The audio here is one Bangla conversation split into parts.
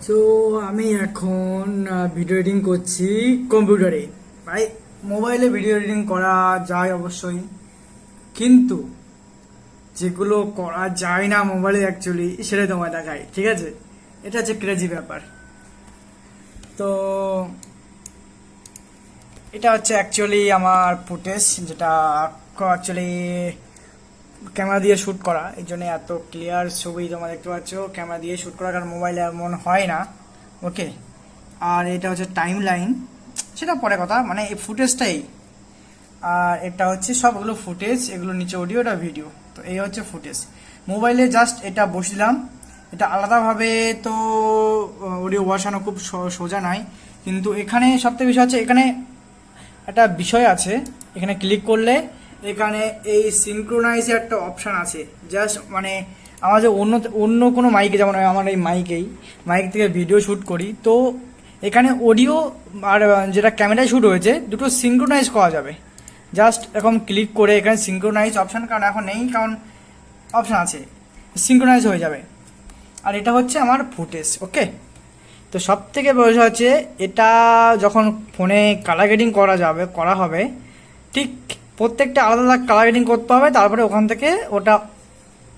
তো আমি এখন ভিডিও এডিটিং করছি কম্পিউটারে। ভাই, মোবাইলে ভিডিও এডিটিং করা যায় অবশ্যই, কিন্তু যেগুলো করা যায় না মোবাইলে অ্যাকচুয়ালি সেটাই তোমায় দেখাই, ঠিক আছে? এটা হচ্ছে ক্রেজি ব্যাপার। তো এটা হচ্ছে অ্যাকচুয়ালি আমার ফুটেজ, যেটা অ্যাকচুয়ালি ক্যামেরা দিয়ে শ্যুট করা, এই জন্য এত ক্লিয়ার ছবি তোমরা দেখতে পাচ্ছ। ক্যামেরা দিয়ে শ্যুট করা, কারণ মোবাইলে এমন হয় না। ওকে, আর এটা হচ্ছে টাইম লাইন, সেটা পরে কথা, মানে এই ফুটেজটাই। আর এটা হচ্ছে সবগুলো ফুটেজ, এগুলো নিচে অডিও, এটা ভিডিও। তো এই হচ্ছে ফুটেজ। মোবাইলে জাস্ট এটা বসিলাম, এটা আলাদাভাবে তো অডিও বসানো খুব সোজা নয়, কিন্তু এখানে সবথেকে বিষয় হচ্ছে, এখানে একটা বিষয় আছে। এখানে ক্লিক করলে এখানে এই সিনক্রোনাইজ একটা অপশান আছে। জাস্ট মানে আমার যে অন্য অন্য কোনো মাইকে, যেমন আমার এই মাইক থেকে ভিডিও শ্যুট করি, তো এখানে অডিও আর যেটা ক্যামেরায় শ্যুট হয়েছে দুটো সিনক্রোনাইজ করা যাবে। জাস্ট এরকম ক্লিক করে এখানে সিনক্রোনাইজ অপশান, কারণ এখন নেই, কারণ অপশান আছে, সিনক্রোনাইজ হয়ে যাবে। আর এটা হচ্ছে আমার ফুটেজ। ওকে, তো সব থেকে বড় হচ্ছে, এটা যখন ফোনে কালার গ্রেডিং করা হবে, ঠিক প্রত্যেকটা আলাদা আলাদা কালার গ্রেডিং করতে হবে, তারপরে ওখান থেকে ওটা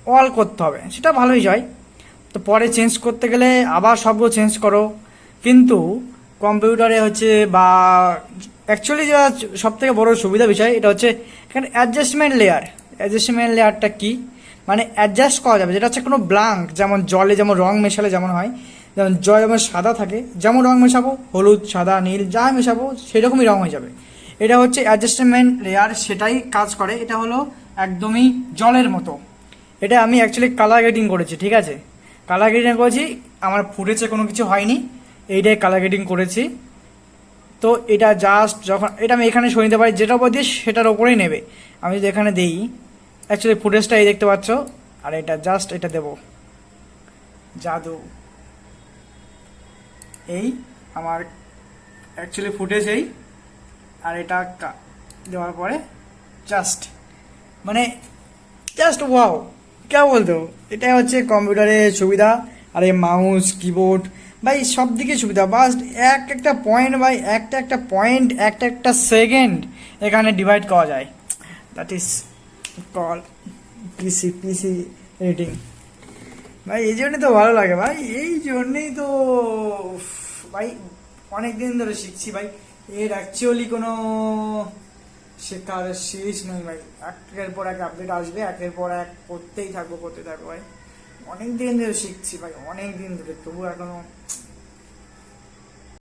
অল করতে হবে, সেটা ভালোই যায়। তো পরে চেঞ্জ করতে গেলে আবার সবগুলো চেঞ্জ করো, কিন্তু কম্পিউটারে হচ্ছে বা অ্যাকচুয়ালি যেটা সব থেকে বড় সুবিধা বিষয়, এটা হচ্ছে এখানে অ্যাডজাস্টমেন্ট লেয়ারটা কি, মানে অ্যাডজাস্ট করা যাবে, যেটা হচ্ছে কোনো ব্ল্যাঙ্ক, যেমন জলে যেমন রং মেশালে যেমন হয়, যেমন জল যেমন সাদা থাকে, যেমন রং মেশাবো, হলুদ, সাদা, নীল যা মেশাবো সেরকমই রং হয়ে যাবে। এটা হচ্ছে অ্যাডজাস্টমেন্ট লেয়ার, সেটাই কাজ করে। এটা হলো একদমই জলের মতো। এটা আমি অ্যাকচুয়ালি কালার গ্রেডিং করেছি, ঠিক আছে? কালার গ্রেডিং করেছি, আমার ফুটেজে কোনো কিছু হয়নি, এইটাই কালার গ্রেডিং করেছি। তো এটা জাস্ট যখন এটা আমি এখানে সরিয়ে নিতে পারি, যেটা উপর দিয়ে সেটার ওপরেই নেবে। আমি যদি এখানে দিই, অ্যাকচুয়ালি ফুটেজটা এই দেখতে পাচ্ছ, আর এটা জাস্ট এটা দেবো, জাদু। এই আমার অ্যাকচুয়ালি ফুটেজ এই, আর এটা দেওয়ার পরে জাস্ট মানে জাস্ট ওয়াও, কে বলতো, এটা হচ্ছে কম্পিউটারের সুবিধা। আর এই মাউস, কিবোর্ড, ভাই সব দিকে সুবিধা। বাস একটা পয়েন্ট, ভাই একটা পয়েন্ট, একটা সেকেন্ড এখানে ডিভাইড করা যায়। That is call PC editing. ভাই এই জন্যই তো ভালো লাগে, ভাই এই জন্যই তো উফ, ভাই অনেক দিন ধরে শিখছি ভাই। এর অ্যাকচুয়ালি কোনো শেখার শেষ নেই ভাই। একের পর এক আপডেট আসবে, একের পর এক করতেই থাকবো ভাই। অনেক দিন ধরে শিখছি ভাই, অনেক দিন ধরে, তবু এখনো